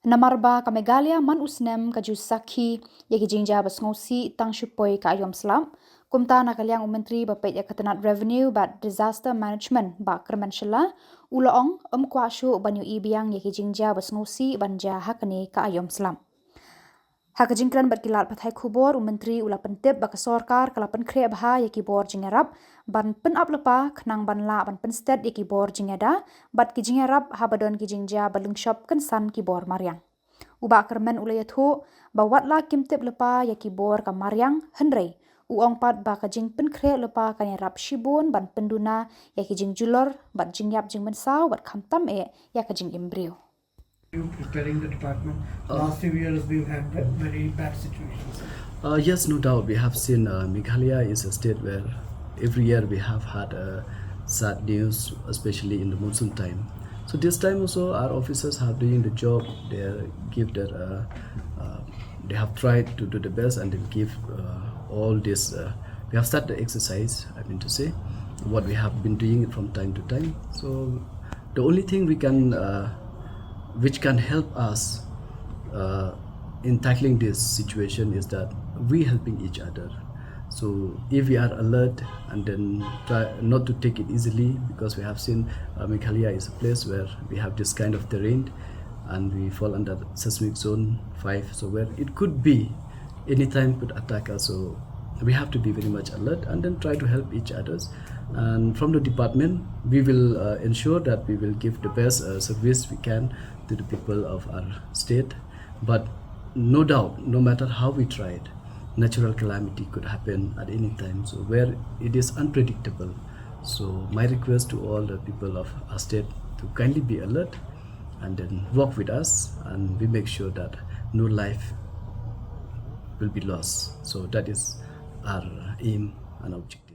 Namarba ka Meghalaya man usnem ka jusaki yaki Jingiada basngosi tang shupoi ka ayom slam. Kumta nakaliang Menteri Bapet Katanat Revenue bat Disaster Management ba Khuborjylla ulaong kwasyu banyu ibiang yaki Jingiada basngosi banja hakane ka ayom slam. Hakajingkran bat kilat pathai Khubor Menteri ula pentip ba Sorkar kala Pynkhreh bha yaki Khuborjylla ban pen up lepa khnang ban la ban pen sted yaki Khuborjylla bat ki Jingiada habadon ki Jingiada balungshop kan san Khubor Mariang. Uba kermen ulayathu ba watla kimtip lepa yaki Khubor ka Mariang henrei uong pat ba ka jing Pynkhreh lepa kan rap shibun ban penduna yaki jing julor bat jingyap jing mensau bat khamtam yaka jing imbrio. You preparing the department? Last few years we've had very bad situations. Yes, no doubt. We have seen Meghalaya is a state where every year we have had sad news, especially in the monsoon time. So this time also, our officers have doing the job. They have tried to do the best and then give all this. We have started the exercise. I mean to say, what we have been doing from time to time. So the only thing we can which can help us in tackling this situation is that we helping each other. So if we are alert and then try not to take it easily, because we have seen Meghalaya is a place where we have this kind of terrain and we fall under seismic zone 5, so where it could be anytime could attack us. So we have to be very much alert and then try to help each others. And from the department, we will ensure that we will give the best service we can to the people of our state. But no doubt, no matter how we tried, natural calamity could happen at any time. So where it is unpredictable. So my request to all the people of our state to kindly be alert and then work with us, and we make sure that no life will be lost. So that is our aim and objective.